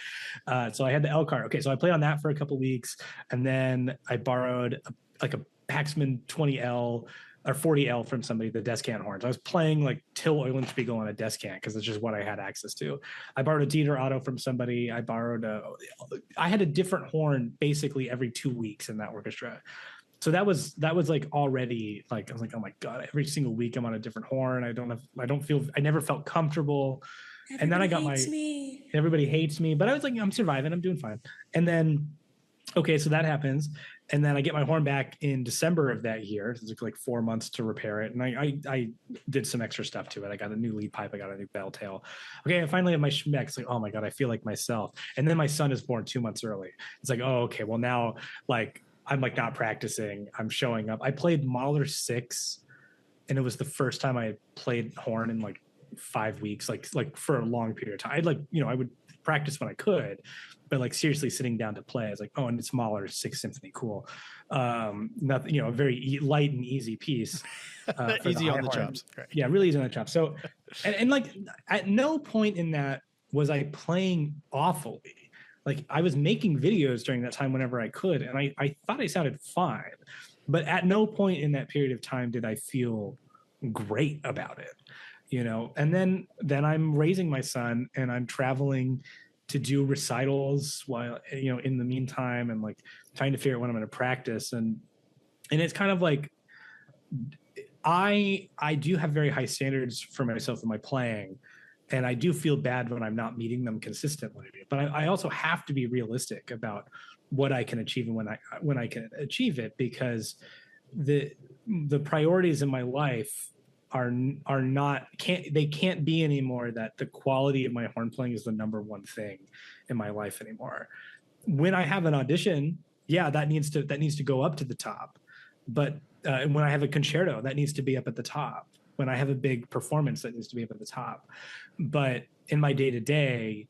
So I had the Elkhart. Okay, so I played on that for a couple of weeks, and then I borrowed a Paxman 20L or 40L from somebody, the descant horns. I was playing like Till Eulenspiegel on a descant because it's just what I had access to. I borrowed a Dieter Otto from somebody. I had a different horn basically every 2 weeks in that orchestra. So that was like already like, I was like, oh my God, every single week I'm on a different horn. I never felt comfortable. And then I got everybody hates me, but I was like, I'm surviving. I'm doing fine. And then, okay, so that happens. And then I get my horn back in December of that year. It took like 4 months to repair it. And I did some extra stuff to it. I got a new lead pipe. I got a new bell tail. Okay, I finally have my Schmeck. It's like, oh my God, I feel like myself. And then my son is born 2 months early. It's like, oh, okay, well now like I'm like not practicing. I'm showing up. I played Mahler 6, and it was the first time I had played horn in like 5 weeks, like for a long period of time. I would practice when I could, but like seriously sitting down to play, I was like, oh, and it's Mahler 6 Symphony, cool. Nothing, a very light and easy piece. Easy on the chops. Right. Yeah, really easy on the chops. So, and like at no point in that was I playing awfully? Like, I was making videos during that time whenever I could, and I thought I sounded fine. But at no point in that period of time did I feel great about it, you know. And then I'm raising my son, and I'm traveling to do recitals while, you know, in the meantime, and like trying to figure out when I'm going to practice. And it's kind of like, I do have very high standards for myself in my playing, and I do feel bad when I'm not meeting them consistently. But I also have to be realistic about what I can achieve and when I can achieve it, because the priorities in my life are not, can't be anymore that the quality of my horn playing is the number one thing in my life anymore. When I have an audition, yeah, that needs to go up to the top. But when I have a concerto, that needs to be up at the top. When I have a big performance, that needs to be up at the top. But in my day to day,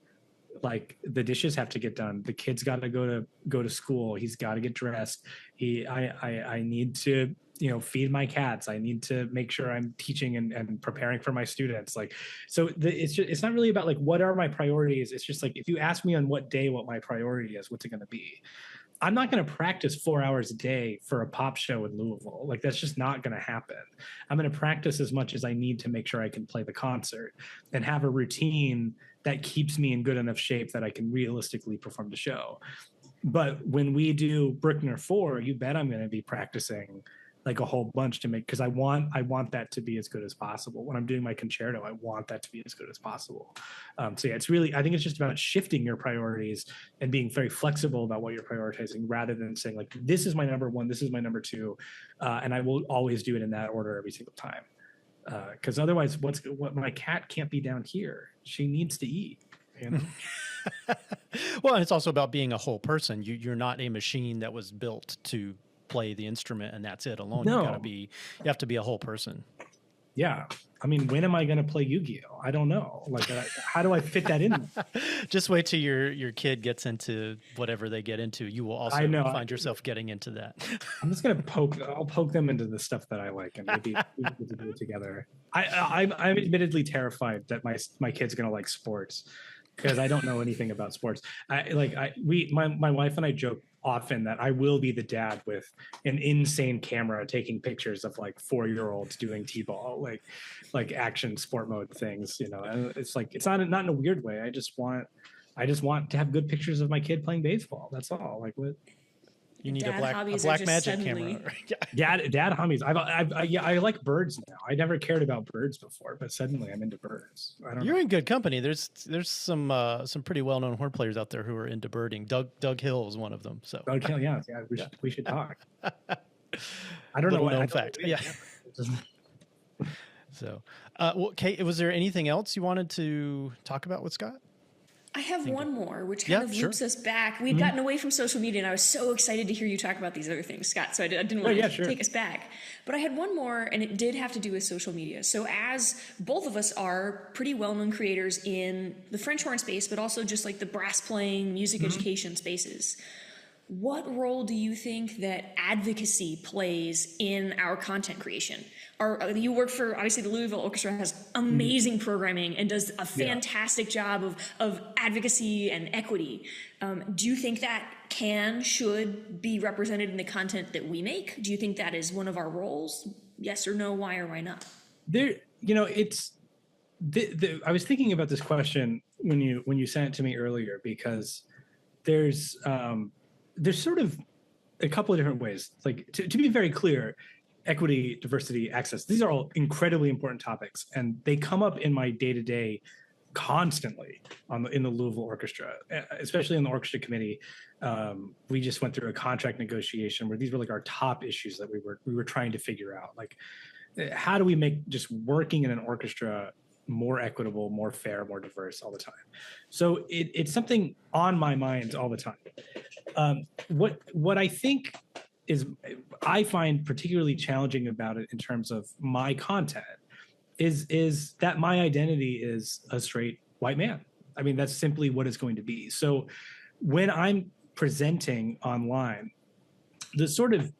like, the dishes have to get done. The kid's got to go to school. He's got to get dressed. I need to, you know, feed my cats. I need to make sure I'm teaching and preparing for my students. Like, so it's not really about like, what are my priorities? It's just like, if you ask me on what day what my priority is, what's it going to be? I'm not going to practice 4 hours a day for a pop show in Louisville. Like, that's just not going to happen. I'm going to practice as much as I need to make sure I can play the concert and have a routine that keeps me in good enough shape that I can realistically perform the show. But when we do Bruckner 4, you bet I'm going to be practicing like a whole bunch to make, because I want that to be as good as possible. When I'm doing my concerto, I want that to be as good as possible. So yeah, it's really, I think it's just about shifting your priorities and being very flexible about what you're prioritizing, rather than saying like, this is my number one, this is my number two, and I will always do it in that order every single time. Because otherwise, what my cat can't be down here. She needs to eat, you know? Well, and it's also about being a whole person. You're not a machine that was built to play the instrument and that's it alone. No. You have to be a whole person. Yeah. I mean, when am I going to play Yu-Gi-Oh? I don't know. Like, how do I fit that in? Just wait till your kid gets into whatever they get into. You will also find yourself getting into that. I'm just going to I'll poke them into the stuff that I like, and maybe we can do it together. I'm admittedly terrified that my kid's going to like sports, because I don't know anything about sports. My wife and I joke often that I will be the dad with an insane camera taking pictures of like 4-year-olds doing t-ball, like action sport mode things, you know. And it's like, it's not in a weird way. I just want to have good pictures of my kid playing baseball. That's all. Like, what? You need a black magic camera. Dad hobbies. I like birds now. I never cared about birds before, but suddenly I'm into birds. You're in good company. There's some pretty well known horn players out there who are into birding. Doug Hill is one of them. So Doug Hill, yeah. We should talk. I don't know what known fact. Yeah. So, well, Kate, was there anything else you wanted to talk about with Scott? I have one more, which kind of loops us back. We'd gotten away from social media, and I was so excited to hear you talk about these other things, Scott, so I didn't want to take us back. But I had one more, and it did have to do with social media. So as both of us are pretty well-known creators in the French horn space, but also just like the brass playing, music education spaces, what role do you think that advocacy plays in our content creation? You work for, obviously, the Louisville Orchestra has amazing programming and does a fantastic job of advocacy and equity. Do you think that should be represented in the content that we make? Do you think that is one of our roles? Yes or no? Why or why not? There, you know, it's I was thinking about this question when you sent it to me earlier, because there's sort of a couple of different ways. Like, to be very clear, equity, diversity, access, these are all incredibly important topics, and they come up in my day-to-day constantly in the Louisville Orchestra, especially in the orchestra committee. We just went through a contract negotiation where these were like our top issues that we were trying to figure out. Like, how do we make just working in an orchestra more equitable, more fair, more diverse all the time? So it's something on my mind all the time. What I think I find particularly challenging about it in terms of my content is that my identity is a straight white man. I mean, that's simply what it's going to be. So when I'm presenting online, the sort of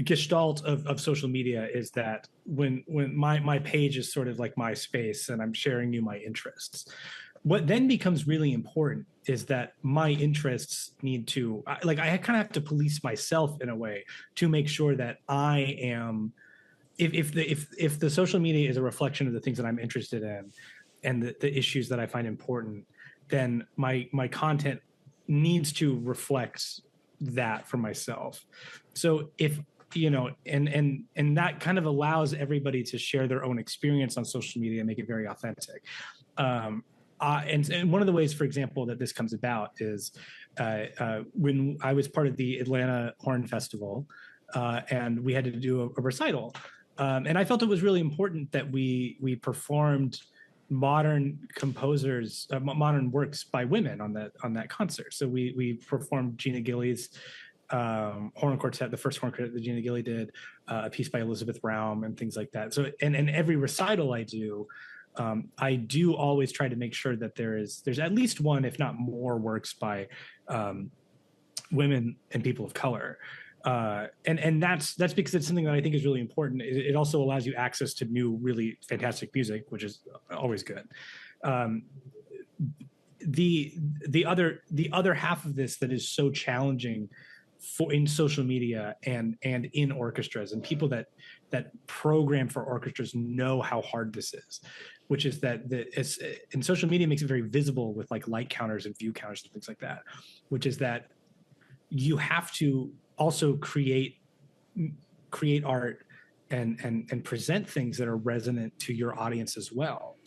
gestalt of social media is that when my page is sort of like my space and I'm sharing you my interests, what then becomes really important is that my interests need to, like, I kind of have to police myself in a way to make sure that I am, if the social media is a reflection of the things that I'm interested in and the issues that I find important, then my content needs to reflect that for myself. So if, you know, and that kind of allows everybody to share their own experience on social media and make it very authentic. And one of the ways, for example, that this comes about is when I was part of the Atlanta Horn Festival, and we had to do a recital. And I felt it was really important that we performed modern composers, modern works by women on that concert. So we performed Gina Gillies' horn quartet, the first horn quartet that Gina Gilly did, a piece by Elizabeth Raum, and things like that. So and every recital I do always try to make sure that there's at least one, if not more, works by women and people of color. And that's because it's something that I think is really important. It also allows you access to new, really fantastic music, which is always good. The other half of this that is so challenging in social media and in orchestras, and people that program for orchestras know how hard this is, which is that in social media makes it very visible with like light counters and view counters and things like that, which is that you have to also create art and present things that are resonant to your audience as well.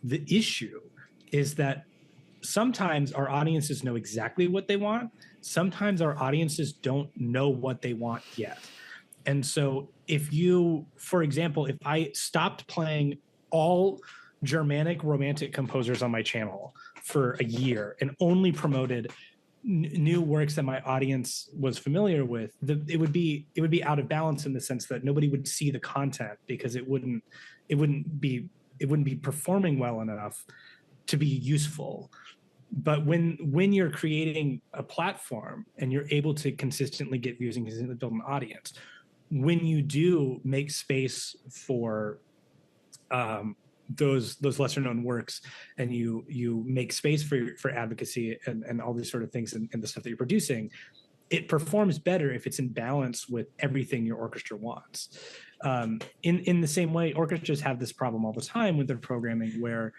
The issue is that sometimes our audiences know exactly what they want. Sometimes our audiences don't know what they want yet. And so for example, if I stopped playing all Germanic romantic composers on my channel for a year and only promoted new works that my audience was familiar with, it would be out of balance in the sense that nobody would see the content because it wouldn't be performing well enough to be useful. But when you're creating a platform and you're able to consistently get views and consistently build an audience, when you do make space for those lesser known works, and you make space for advocacy and all these sort of things and the stuff that you're producing, it performs better if it's in balance with everything your orchestra wants. In the same way, orchestras have this problem all the time with their programming, where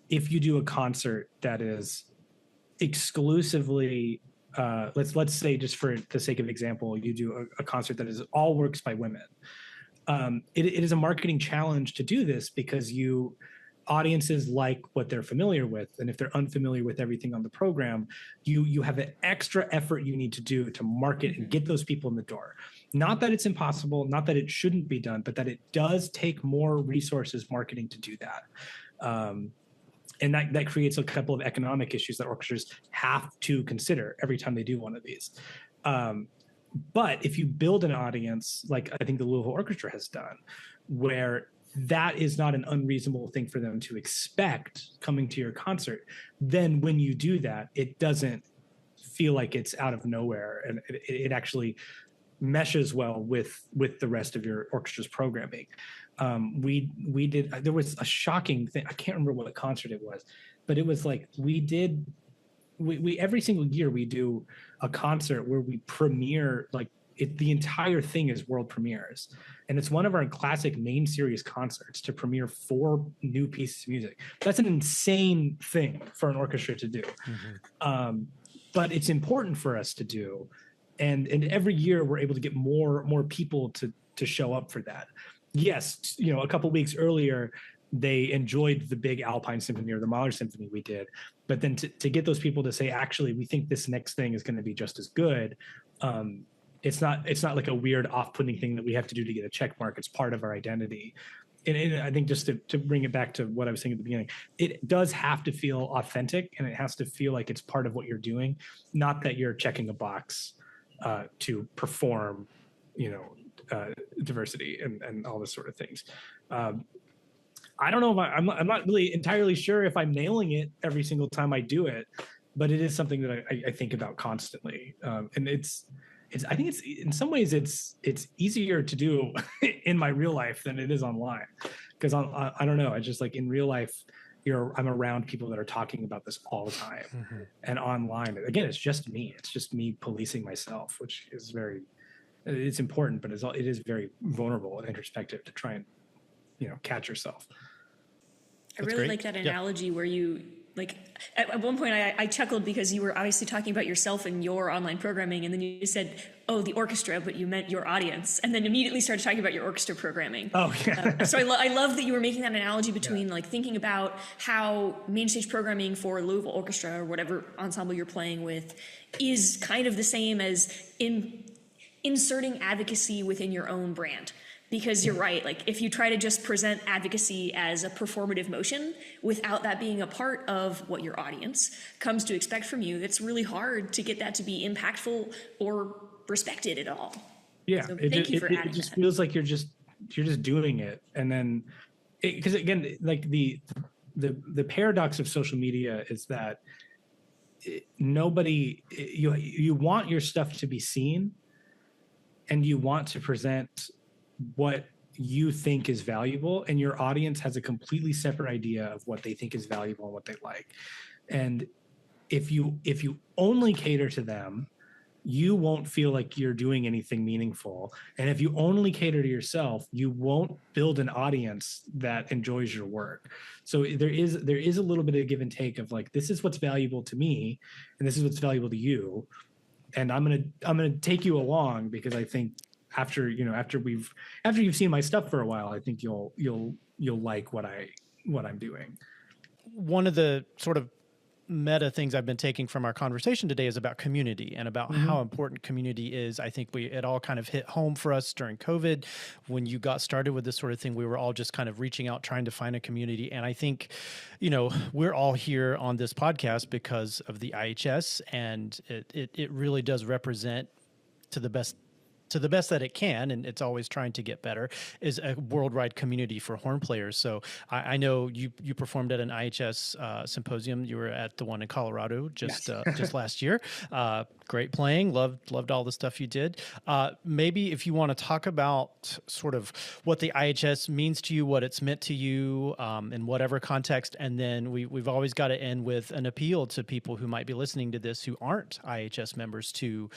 if you do a concert that is exclusively, let's say, just for the sake of example, you do a concert that is all works by women. It is a marketing challenge to do this because audiences like what they're familiar with, and if they're unfamiliar with everything on the program, you have an extra effort you need to do to market and get those people in the door. Not that it's impossible, not that it shouldn't be done, but that it does take more resources marketing to do that. And that creates a couple of economic issues that orchestras have to consider every time they do one of these. But if you build an audience, like I think the Louisville Orchestra has done, where that is not an unreasonable thing for them to expect coming to your concert, then when you do that, it doesn't feel like it's out of nowhere, and it actually meshes well with the rest of your orchestra's programming. There was a shocking thing. I can't remember what concert it was, but it was like we every single year we do a concert where we premiere, like the entire thing is world premieres, and it's one of our classic main series concerts to premiere 4 new pieces of music. That's an insane thing for an orchestra to do. Mm-hmm. But it's important for us to do, and every year we're able to get more people to show up for that. Yes, a couple weeks earlier they enjoyed the big Alpine Symphony or the Mahler Symphony we did, but then to get those people to say, actually, we think this next thing is going to be just as good. It's not like a weird off-putting thing that we have to do to get a check mark. It's part of our identity. And I think just to bring it back to what I was saying at the beginning, it does have to feel authentic, and it has to feel like it's part of what you're doing, not that you're checking a box to perform, diversity and all this sort of things. I don't know if I'm not really entirely sure if I'm nailing it every single time I do it, but it is something that I think about constantly. And I think it's in some ways it's easier to do in my real life than it is online, because I don't know. I just, like, in real life, I'm around people that are talking about this all the time. And online, again, it's just me policing myself, which is it's important, but it is very vulnerable and introspective to try and, catch yourself. I really like that analogy where you, like, at one point I chuckled because you were obviously talking about yourself and your online programming, and then you said, oh, the orchestra, but you meant your audience, and then immediately started talking about your orchestra programming. Oh, yeah. So I love that you were making that analogy between like thinking about how main stage programming for Louisville Orchestra or whatever ensemble you're playing with is kind of the same as inserting advocacy within your own brand. Because you're right, like if you try to just present advocacy as a performative motion without that being a part of what your audience comes to expect from you, it's really hard to get that to be impactful or respected at all. Yeah, so thank you for adding it just that. feels like you're just doing it, and then because again, like the paradox of social media is that you want your stuff to be seen, and you want to present what you think is valuable, and your audience has a completely separate idea of what they think is valuable and what they like. And if you only cater to them, you won't feel like you're doing anything meaningful. And if you only cater to yourself, you won't build an audience that enjoys your work. So there is a little bit of give and take of like, this is what's valuable to me, and this is what's valuable to you. And I'm gonna take you along, because I think after you've seen my stuff for a while, I think you'll like what I'm doing. One of the sort of meta things I've been taking from our conversation today is about community and about how important community is. I think it all kind of hit home for us during COVID. When you got started with this sort of thing, we were all just kind of reaching out, trying to find a community. And I think, we're all here on this podcast because of the IHS, and it really does represent to the best that it can, and it's always trying to get better, is a worldwide community for horn players. So I know you performed at an IHS symposium. You were at the one in Colorado just last year. Great playing. Loved all the stuff you did. Maybe if you want to talk about sort of what the IHS means to you, what it's meant to you in whatever context, and then we've always got to end with an appeal to people who might be listening to this who aren't IHS members to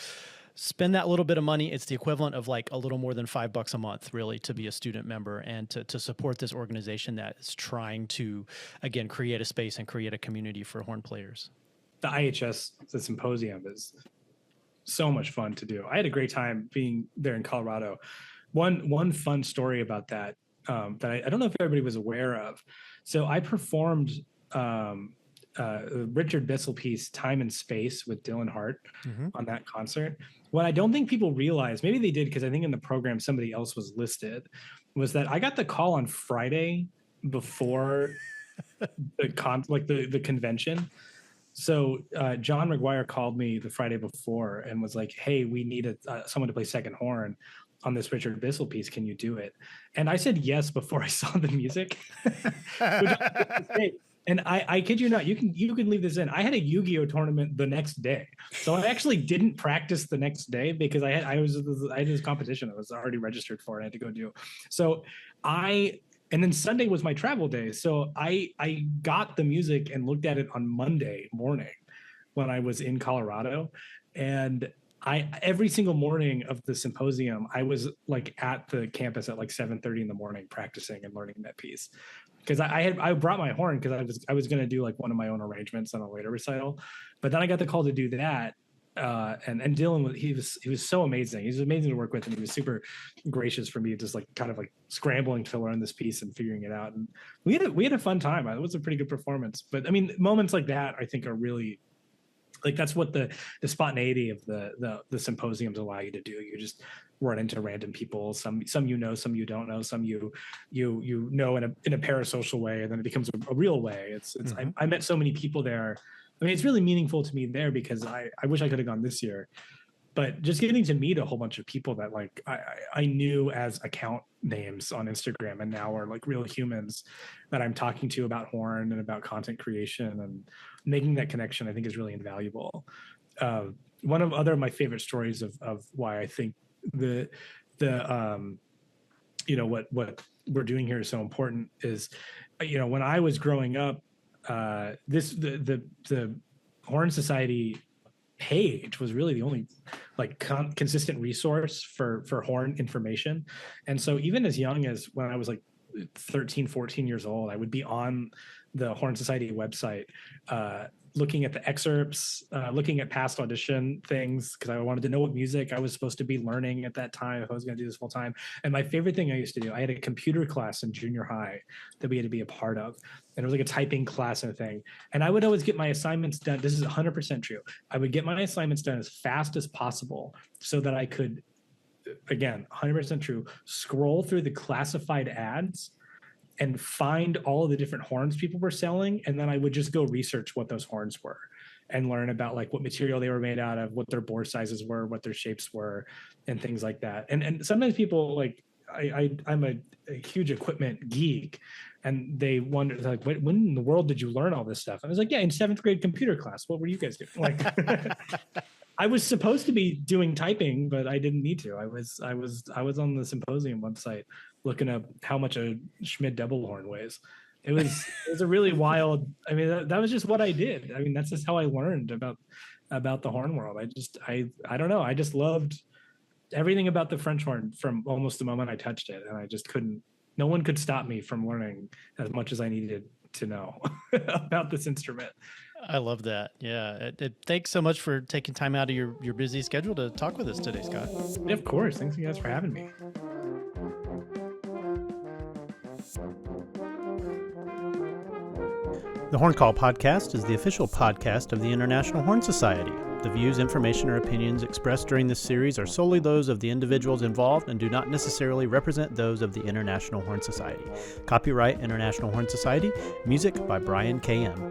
spend that little bit of money. It's the equivalent of like a little more than $5 a month, really, to be a student member and to support this organization that is trying to, again, create a space and create a community for horn players. The IHS, the symposium, is so much fun to do. I had a great time being there in Colorado. One fun story about that that I don't know if everybody was aware of. So I performed Richard Bissell piece, Time and Space, with Dylan Hart on that concert. What I don't think people realize, maybe they did because I think in the program somebody else was listed, was that I got the call on Friday before the convention. So John McGuire called me the Friday before and was like, hey, we need someone to play second horn on this Richard Bissell piece. Can you do it? And I said yes before I saw the music. And I kid you not, you can leave this in. I had a Yu-Gi-Oh tournament the next day, so I actually didn't practice the next day because I had this competition I was already registered for and I had to go do. So and then Sunday was my travel day, so I got the music and looked at it on Monday morning when I was in Colorado, and every single morning of the symposium I was like at the campus at like 7:30 in the morning practicing and learning that piece. Because I brought my horn because I was going to do like one of my own arrangements on a later recital, but then I got the call to do that, and Dylan he was so amazing. He was amazing to work with, and he was super gracious for me, just like kind of like scrambling to learn this piece and figuring it out. And we had a fun time. It was a pretty good performance. But I mean, moments like that I think are really like that's what the spontaneity of the symposiums allow you to do. You just run into random people, some some you don't know, some you know in a parasocial way, and then it becomes a real way. I met so many people there. I mean, it's really meaningful to me there because I wish I could have gone this year, but just getting to meet a whole bunch of people that like I knew as account names on Instagram and now are like real humans that I'm talking to about horn and about content creation, and making that connection I think is really invaluable. One of my favorite stories of why I think what we're doing here is so important is, when I was growing up, the Horn Society page was really the only like consistent resource for horn information. And so even as young as when I was like 13, 14 years old, I would be on the Horn Society website, looking at the excerpts, looking at past audition things, because I wanted to know what music I was supposed to be learning at that time if I was going to do this full time. And my favorite thing I used to do, I had a computer class in junior high that we had to be a part of. And it was like a typing class and a thing. And I would always get my assignments done. This is 100% true. I would get my assignments done as fast as possible so that I could, again, 100% true, scroll through the classified ads and find all of the different horns people were selling. And then I would just go research what those horns were and learn about like what material they were made out of, what their bore sizes were, what their shapes were, and things like that. And sometimes people like, I'm a huge equipment geek, and they wonder like, when in the world did you learn all this stuff? I was like, yeah, in 7th grade computer class. What were you guys doing? Like, I was supposed to be doing typing, but I didn't need to. I was on the Symposium website looking up how much a Schmid double horn weighs. It was a really wild. I mean, that was just what I did. I mean, that's just how I learned about the horn world. I don't know. I just loved everything about the French horn from almost the moment I touched it, and I just couldn't. No one could stop me from learning as much as I needed to know about this instrument. I love that. Yeah. Thanks so much for taking time out of your busy schedule to talk with us today, Scott. Yeah, of course. Thanks you guys for having me. The Horn Call podcast is the official podcast of the International Horn Society. The views, information, or opinions expressed during this series are solely those of the individuals involved and do not necessarily represent those of the International Horn Society. Copyright International Horn Society. Music by Brian K.M.